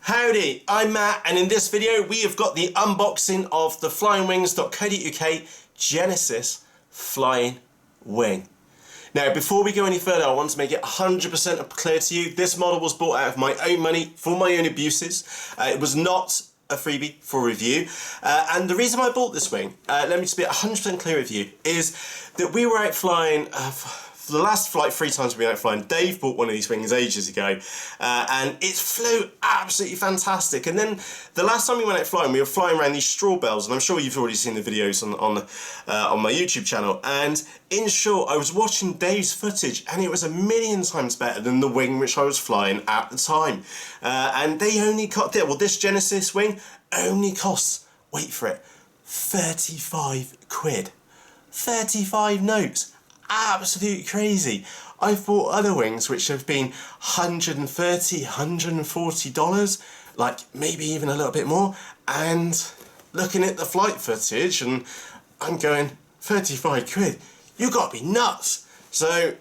Howdy, I'm Matt, and in this video we have got the unboxing of the flyingwings.co.uk Genesis flying wing. Now, before we go any further, I want to make it 100% clear to you, this model was bought out of my own money for my own abuses. It was not a freebie for review, and the reason I bought this wing, let me just be 100% clear with you, is that we were out flying for the last flight, 3 times we've been out flying. Dave bought one of these wings ages ago, and it flew absolutely fantastic. And then the last time we went out flying, we were flying around these straw bells, and I'm sure you've already seen the videos on my YouTube channel. And in short, I was watching Dave's footage, and it was a million times better than the wing which I was flying at the time. And they only got well, this Genesis wing only costs, wait for it, 35 quid. 35 notes. Absolutely crazy. I've bought other wings which have been $130, $140, like maybe even a little bit more, and looking at the flight footage and I'm going, 35 quid, you got to be nuts. So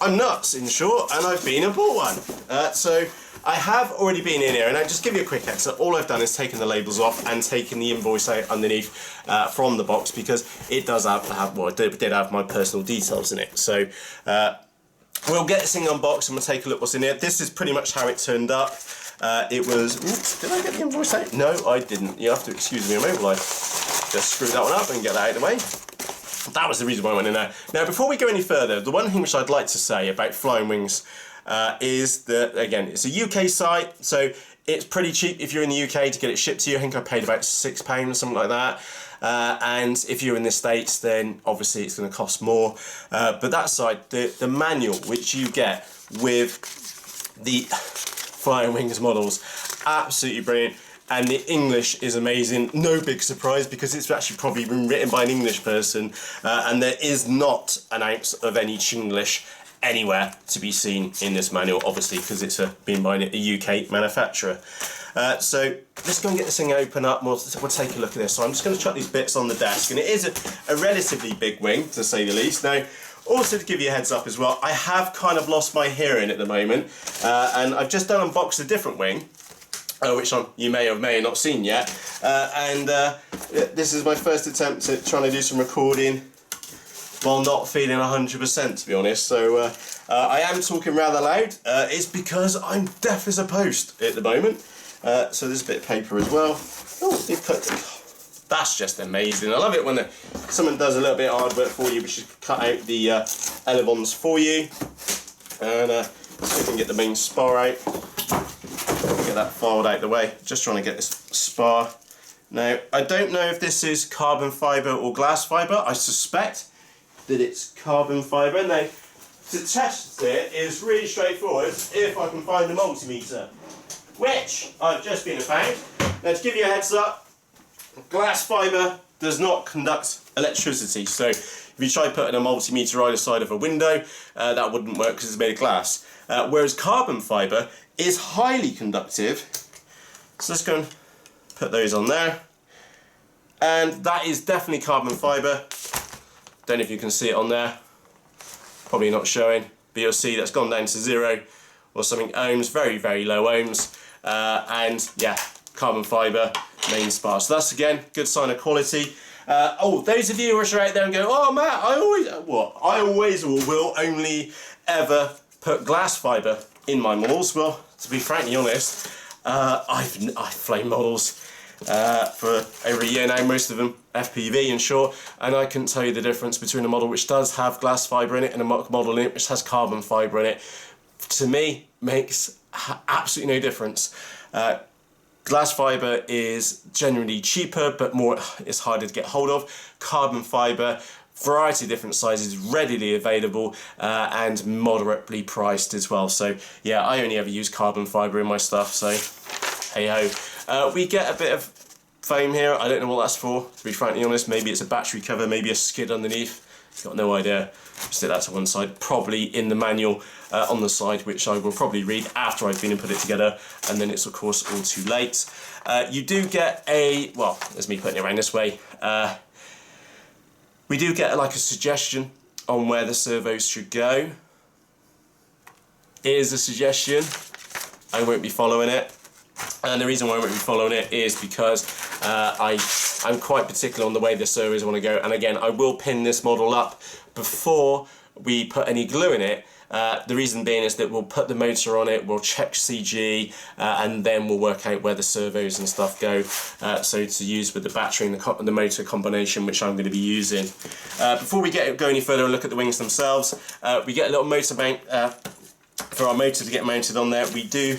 I'm nuts in short, and I've been and bought one. So I have already been in here, and I'll just give you a quick heads up. All I've done is taken the labels off and taken the invoice out underneath from the box, because it does have well, it did have my personal details in it. So we'll get this thing unboxed and we'll take a look what's in here. This is pretty much how it turned up. It was, oops, did I get the invoice out? No, I didn't. You have to excuse me a moment while I just screw that one up and get that out of the way. That was the reason why I went in there. Now, before we go any further, the one thing which I'd like to say about Flying Wings is that, again, it's a UK site, so it's pretty cheap if you're in the UK to get it shipped to you. I think I paid about £6 or something like that. And if you're in the States, then obviously it's going to cost more. But that side, the manual which you get with the Flying Wings models, absolutely brilliant. And the English is amazing. No big surprise, because it's actually probably been written by an English person, and there is not an ounce of any Chinglish anywhere to be seen in this manual, obviously, because it's been by a UK manufacturer. So let's go and get this thing open up. We'll take a look at this. So I'm just going to chuck these bits on the desk, and it is a relatively big wing, to say the least. Now, also to give you a heads up as well, I have kind of lost my hearing at the moment, and I've just done unboxed a different wing, which you may or may have not seen yet, and this is my first attempt at trying to do some recording while not feeling 100%, to be honest. So I am talking rather loud. It's because I'm deaf as a post at the moment. So there's a bit of paper as well. Oh, they've cut it. That's just amazing. I love it when someone does a little bit of hard work for you, which is cut out the elevons for you. And so we can get the main spar out. Get that filed out the way. Just trying to get this spar. Now, I don't know if this is carbon fibre or glass fibre. I suspect that it's carbon fibre. Now, to test it is really straightforward if I can find the multimeter, which I've just been and found. Now, to give you a heads up, glass fibre does not conduct electricity. So if you try putting a multimeter either side of a window, that wouldn't work because it's made of glass. Whereas carbon fibre is highly conductive. So let's go and put those on there. And that is definitely carbon fibre. Don't know if you can see it on there. Probably not showing, but you'll see that's gone down to 0 or something ohms, very, very low ohms. And yeah, carbon fibre, main spar. So that's, again, good sign of quality. Oh, those of you which are out there and go, oh Matt, I always or will only ever put glass fibre in my models. Well, to be frankly honest, I've flown models for over a year now, most of them FPV in short, and I couldn't tell you the difference between a model which does have glass fibre in it and a model in it which has carbon fibre in it. To me, makes absolutely no difference. Glass fibre is generally cheaper, but it's harder to get hold of. Carbon fibre, variety of different sizes, readily available, and moderately priced as well. So yeah, I only ever use carbon fibre in my stuff, so hey ho. We get a bit of foam here. I don't know what that's for, to be frankly honest. Maybe it's a battery cover, maybe a skid underneath. Got no idea. Stick that to one side, probably in the manual on the side, which I will probably read after I've been and put it together, and then it's of course all too late. You do get well, there's me putting it around this way. We do get like a suggestion on where the servos should go. It is a suggestion. I won't be following it. And the reason why I won't be following it is because I'm quite particular on the way the servos want to go. And again, I will pin this model up before we put any glue in it. The reason being is that we'll put the motor on it, we'll check CG, and then we'll work out where the servos and stuff go. So to use with the battery and the motor combination, which I'm going to be using. Before we go any further and look at the wings themselves, we get a little motor mount for our motor to get mounted on there. We do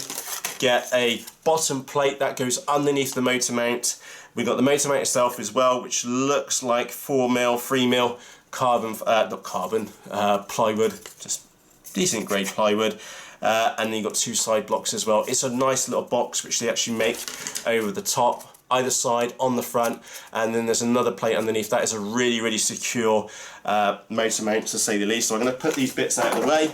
get a bottom plate that goes underneath the motor mount. We've got the motor mount itself as well, which looks like 4mm, 3mm carbon, not carbon, plywood, just decent grade plywood. And then you've got 2 side blocks as well. It's a nice little box which they actually make over the top, either side, on the front, and then there's another plate underneath. That is a really, really secure motor mount, to say the least. So I'm going to put these bits out of the way.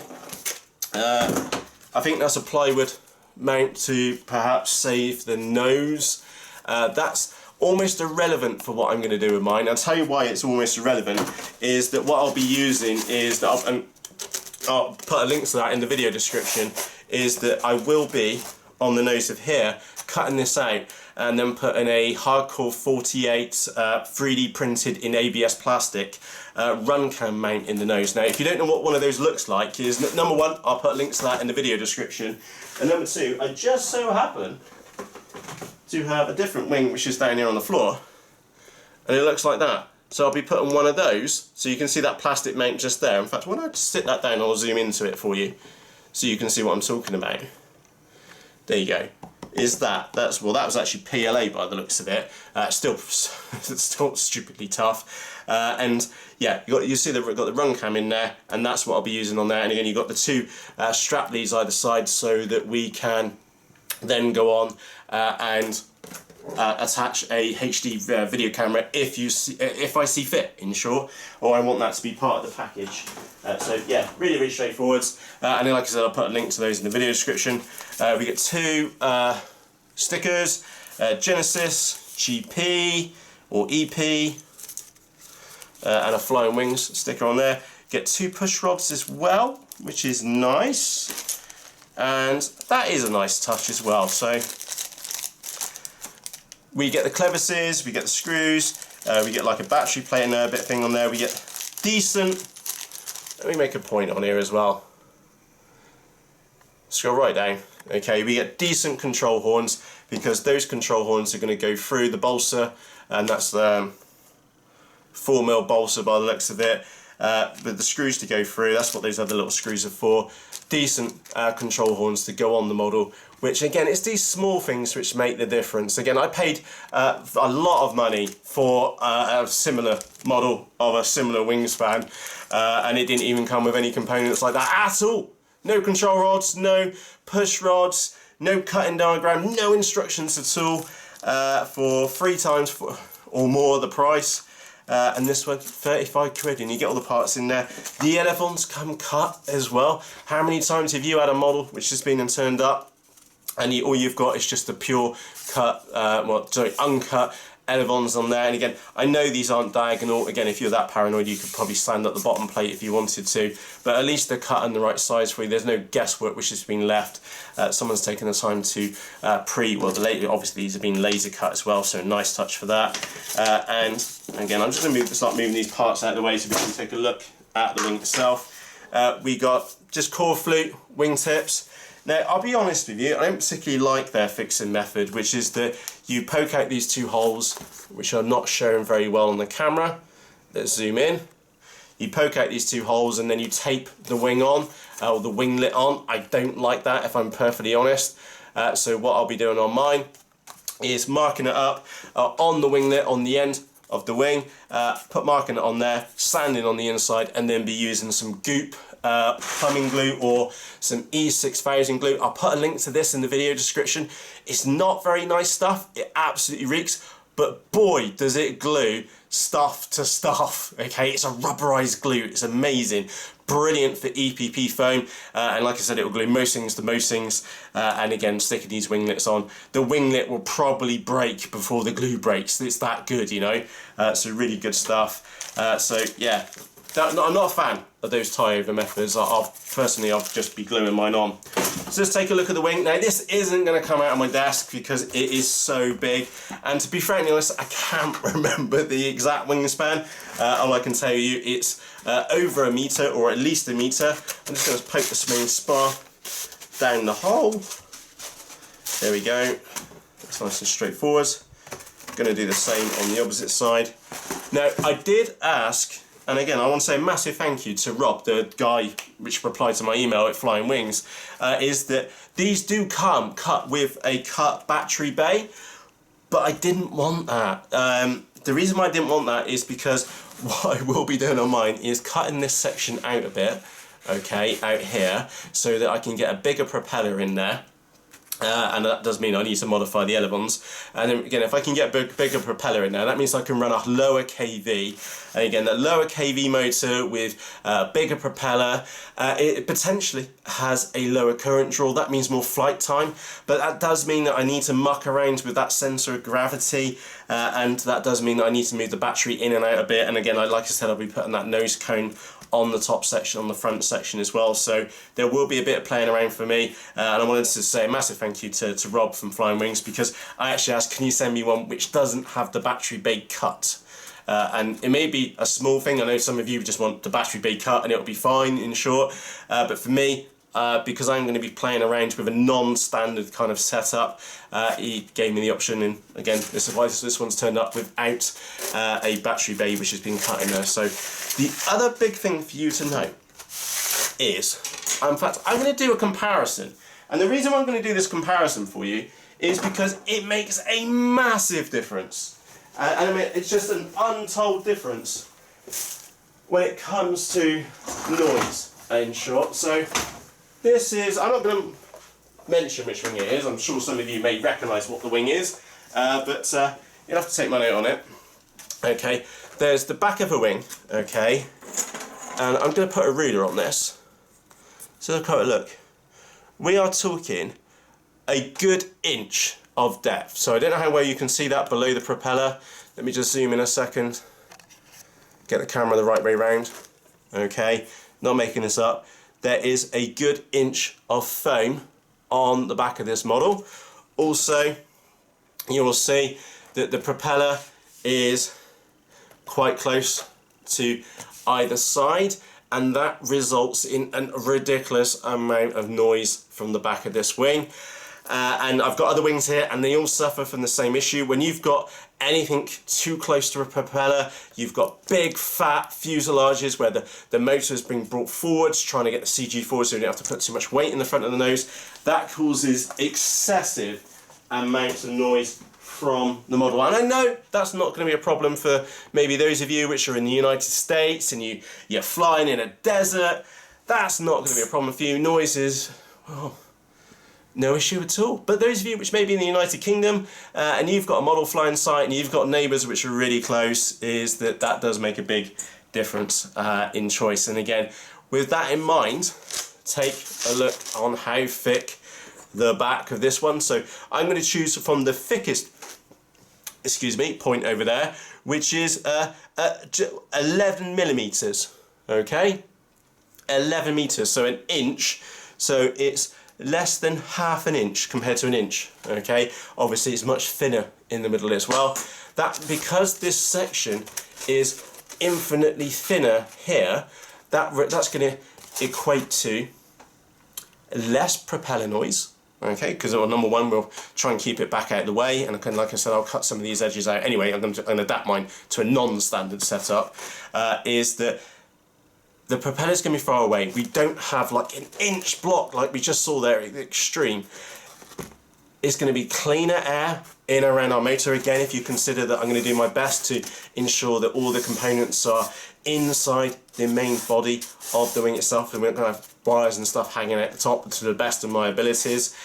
I think that's a plywood mount to perhaps save the nose. That's almost irrelevant for what I'm going to do with mine. I'll tell you why it's almost irrelevant, is that what I'll be using is that I'll put a link to that in the video description, is that I will be on the nose of here cutting this out and then putting a hardcore 48 3D printed in ABS plastic run cam mount in the nose. Now if you don't know what one of those looks like, is number 1, I'll put links to that in the video description, and number 2, I just so happen to have a different wing which is down here on the floor, and it looks like that. So I'll be putting one of those, so you can see that plastic mount just there. In fact, when I just sit that down, I'll zoom into it for you so you can see what I'm talking about. There you go. Is that was actually PLA by the looks of it. Still stupidly tough. And yeah, you see we've got the run cam in there, and that's what I'll be using on there. And again, you've got the 2 strap leads either side, so that we can then go on and attach a HD video camera if I see fit, in short, or I want that to be part of the package. So yeah, really, really straightforward. And then, like I said, I'll put a link to those in the video description. We get 2 stickers, Genesis, GP or EP, and a Flying Wings sticker on there. Get 2 push rods as well, which is nice, and that is a nice touch as well. So we get the clevises, we get the screws, we get like a battery plate and a bit of thing on there. We get decent, let me make a point on here as well. Scroll right down. Okay, we get decent control horns, because those control horns are going to go through the balsa, and that's the 4mm balsa by the looks of it. With the screws to go through, that's what those other little screws are for. Decent control horns to go on the model, which again, it's these small things which make the difference. Again, I paid a lot of money for a similar model of a similar wingspan, and it didn't even come with any components like that at all. No control rods, no push rods, no cutting diagram, no instructions at all, for 3 times or more the price. And this one, 35 quid, and you get all the parts in there. The elevons come cut as well. How many times have you had a model which has been and turned up, and all you've got is just a pure cut, uncut elevons on there? And again, I know these aren't diagonal. Again, if you're that paranoid, you could probably stand up the bottom plate if you wanted to, but at least they're cut in the right size for you. There's no guesswork which has been left. Someone's taken the time to obviously these have been laser cut as well, so nice touch for that. And again, I'm just going to start moving these parts out of the way so we can take a look at the wing itself. We got just core flute, wingtips. Now, I'll be honest with you, I don't particularly like their fixing method, which is that you poke out these 2 holes, which are not shown very well on the camera. Let's zoom in. You poke out these 2 holes and then you tape the wing on, or the winglet on. I don't like that, if I'm perfectly honest. So what I'll be doing on mine is marking it up on the winglet, on the end of the wing, marking it on there, sanding on the inside, and then be using some goop plumbing glue or some E6000 glue. I'll put a link to this in the video description. It's not very nice stuff, it absolutely reeks, but boy does it glue stuff to stuff. Okay, it's a rubberized glue, it's amazing, brilliant for EPP foam, and like I said, it will glue most things to most things. And again, sticking these winglets on, the winglet will probably break before the glue breaks. It's that good, you know. So really good stuff. So yeah, I'm not a fan of those tie-over methods. Personally, I'll just be gluing mine on. So let's take a look at the wing. Now, this isn't going to come out of my desk because it is so big. And to be frankly honest, I can't remember the exact wingspan. All I can tell you, it's over a metre, or at least a metre. I'm just going to poke the main spar down the hole. There we go. That's nice and straightforward. Going to do the same on the opposite side. Now, I did ask, and again, I want to say a massive thank you to Rob, the guy which replied to my email at Flying Wings, is that these do come cut with a cut battery bay, but I didn't want that. The reason why I didn't want that is because what I will be doing on mine is cutting this section out a bit, okay, out here, so that I can get a bigger propeller in there. And that does mean I need to modify the ailerons. And then again, if I can get a bigger propeller in there, that means I can run a lower KV. And again, that lower KV motor with a bigger propeller, it potentially has a lower current draw. That means more flight time, but that does mean that I need to muck around with that centre of gravity, and that does mean that I need to move the battery in and out a bit. And again, like I said, I'll be putting that nose cone on the top section, on the front section as well, so there will be a bit of playing around for me, and I wanted to say a massive thank you to Rob from Flying Wings, because I actually asked, can you send me one which doesn't have the battery bay cut? And it may be a small thing, I know some of you just want the battery bay cut and it'll be fine, in short, but for me, because I'm going to be playing around with a non-standard kind of setup, he gave me the option, and again, this one's turned up without a battery bay which has been cut in there. So the other big thing for you to know is, in fact, I'm going to do a comparison, and the reason why I'm going to do this comparison for you is because it makes a massive difference, and I mean, it's just an untold difference when it comes to noise, in short. So this is, I'm not going to mention which wing it is, I'm sure some of you may recognise what the wing is, but you'll have to take my note on it. Okay, there's the back of a wing, okay, and I'm going to put a ruler on this. So look, look, we are talking a good inch of depth. So I don't know how well you can see that below the propeller. Let me just zoom in a second, get the camera the right way round. Okay, not making this up. There is a good inch of foam on the back of this model. Also, you will see that the propeller is quite close to either side, and that results in a ridiculous amount of noise from the back of this wing. And I've got other wings here, and they all suffer from the same issue. When you've got anything too close to a propeller, you've got big fat fuselages where the motor is being brought forwards, trying to get the CG forward so you don't have to put too much weight in the front of the nose. That causes excessive amounts of noise from the model. And I know that's not going to be a problem for maybe those of you which are in the United States and you're flying in a desert. That's not going to be a problem for you. Noise is, well, no issue at all. But those of you which may be in the United Kingdom and you've got a model flying site and you've got neighbours which are really close, is that does make a big difference in choice. And again, with that in mind, take a look on how thick the back of this one. So I'm going to choose from the thickest, point over there, which is 11 millimeters. Okay, 11 meters, so an inch. So it's less than half an inch compared to an inch. Okay, obviously it's much thinner in the middle as well. That because this section is infinitely thinner here, that's going to equate to less propeller noise. Okay, because number one, we'll try and keep it back out of the way, and like I said, I'll cut some of these edges out anyway. I'm going to adapt mine to a non-standard setup. Is that the propeller's going to be far away. We don't have like an inch block like we just saw there at the extreme. It's going to be cleaner air in and around our motor. Again, if you consider that I'm going to do my best to ensure that all the components are inside the main body of the wing itself, and we're going to have wires and stuff hanging at the top to the best of my abilities.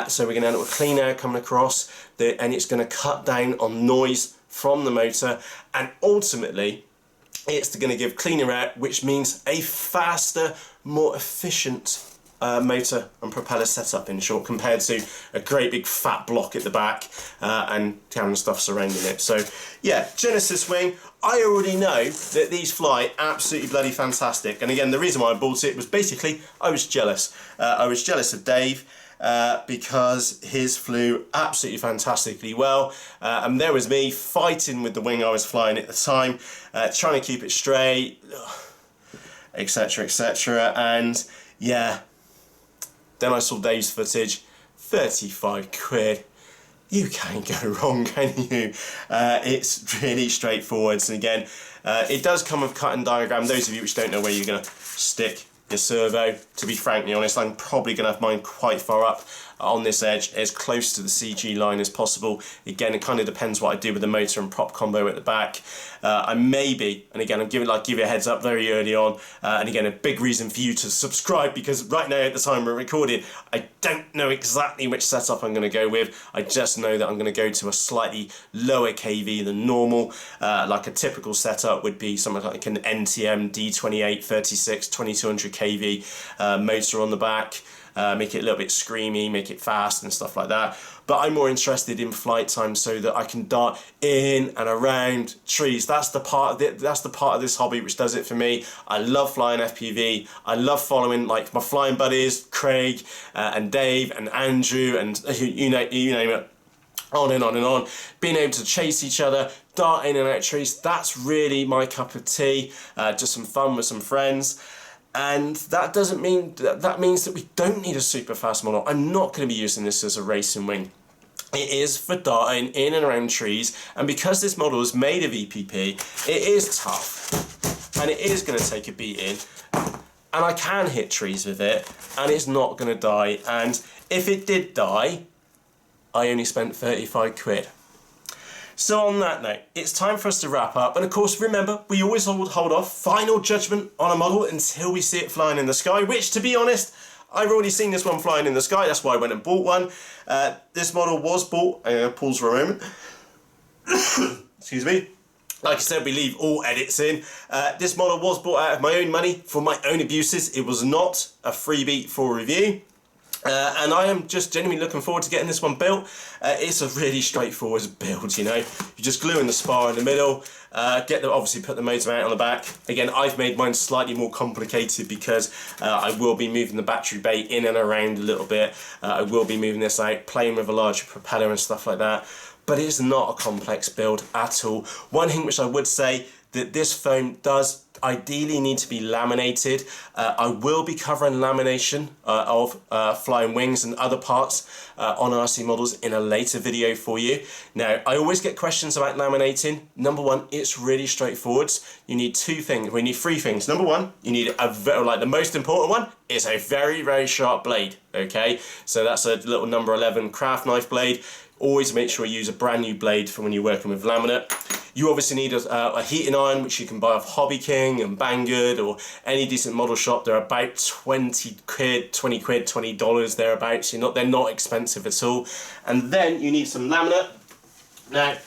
So we're going to end up with clean air coming across, and it's going to cut down on noise from the motor, and ultimately it's going to give cleaner air, which means a faster, more efficient motor and propeller setup, in short, compared to a great big fat block at the back and camera stuff surrounding it. So yeah, Genesis wing, I already know that these fly absolutely bloody fantastic. And again, the reason why I bought it was basically I was jealous. I was jealous of Dave because his flew absolutely fantastically well, and there was me fighting with the wing I was flying at the time, trying to keep it straight, etc, etc. And yeah, then I saw Dave's footage, 35 quid. You can't go wrong, can you? It's really straightforward. And again, it does come with cut and diagram. Those of you which don't know where you're going to stick your servo, to be frankly honest, I'm probably going to have mine quite far up on this edge, as close to the CG line as possible. Again, it kind of depends what I do with the motor and prop combo at the back. I may be, and again, I'm give you a heads up very early on, and again, a big reason for you to subscribe, because right now at the time we're recording, I don't know exactly which setup I'm going to go with. I just know that I'm going to go to a slightly lower KV than normal. Like a typical setup would be something like an NTM D28 36 2200 kV motor on the back. Make it a little bit screamy, make it fast and stuff like that. But I'm more interested in flight time so that I can dart in and around trees. That's the part of this hobby which does it for me. I love flying FPV. I love following like my flying buddies, Craig and Dave and Andrew and you name it. On and on and on, being able to chase each other, dart in and out trees, that's really my cup of tea. Just some fun with some friends. And that doesn't mean, that means that we don't need a super fast model. I'm not going to be using this as a racing wing. It is for darting in and around trees, and because this model is made of EPP, it is tough, and it is going to take a beating, and I can hit trees with it, and it's not going to die, and if it did die, I only spent 35 quid. So on that note, it's time for us to wrap up, and of course remember, we always hold off final judgment on a model until we see it flying in the sky, which, to be honest, I've already seen this one flying in the sky. That's why I went and bought one. This model was bought, pause for a moment, excuse me. Like I said, we leave all edits in. This model was bought out of my own money for my own abuses. It was not a freebie for review. And I am just genuinely looking forward to getting this one built. It's a really straightforward build, you know. You just glue in the spar in the middle, obviously put the motor out on the back. Again, I've made mine slightly more complicated because I will be moving the battery bay in and around a little bit. I will be moving this out, playing with a larger propeller and stuff like that. But it's not a complex build at all. One thing which I would say, that this foam does ideally need to be laminated. I will be covering lamination of flying wings and other parts on RC models in a later video for you. Now, I always get questions about laminating. Number one, it's really straightforward. You need two things. We need three things. Number one, you need the most important one is a very, very sharp blade. Okay, so that's a little number 11 craft knife blade. Always make sure you use a brand new blade for when you're working with laminate. You obviously need a heating iron, which you can buy off Hobby King and Banggood or any decent model shop. They're about 20 quid, $20 thereabouts. They're not expensive at all. And then you need some laminate. Now,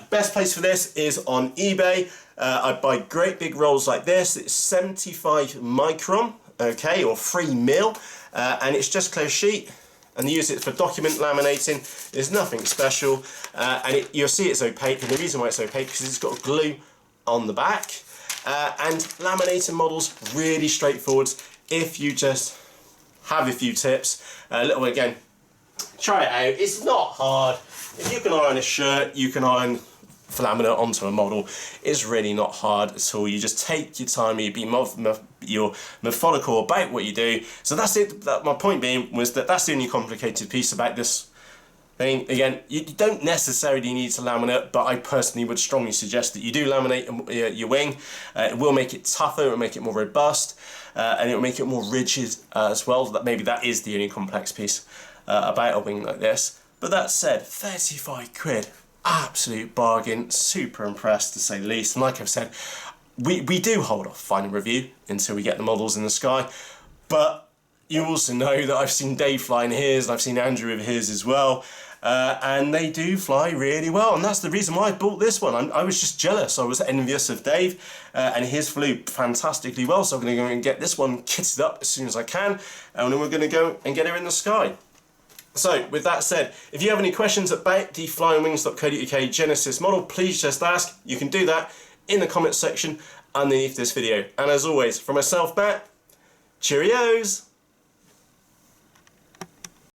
best place for this is on eBay. I buy great big rolls like this. It's 75 micron, okay, or 3 mil, and it's just clear sheet. And use it for document laminating. There's nothing special, and you'll see it's opaque, and the reason why it's opaque is because it's got glue on the back. And laminating models, really straightforward if you just have a few tips. Again, try it out. It's not hard. If you can iron a shirt, you can iron laminate onto a model. It's really not hard at all. You just take your time, you're methodical about what you do. So that's it. My point being was that that's the only complicated piece about this thing. Again, you don't necessarily need to laminate, but I personally would strongly suggest that you do laminate your wing. It will make it tougher, it will make it more robust, and it will make it more rigid as well. Maybe that is the only complex piece about a wing like this. But that said, 35 quid. Absolute bargain, super impressed to say the least. And like I've said, we do hold off final review until we get the models in the sky, but you also know that I've seen Dave flying his, and I've seen Andrew with his as well, and they do fly really well, and that's the reason why I bought this one. I was just jealous. I was envious of Dave, and his flew fantastically well, so I'm going to go and get this one kitted up as soon as I can, and then we're going to go and get her in the sky. So, with that said, if you have any questions about the flyingwings.co.uk Genesis model, please just ask. You can do that in the comments section underneath this video. And as always, from myself, Matt, cheerios!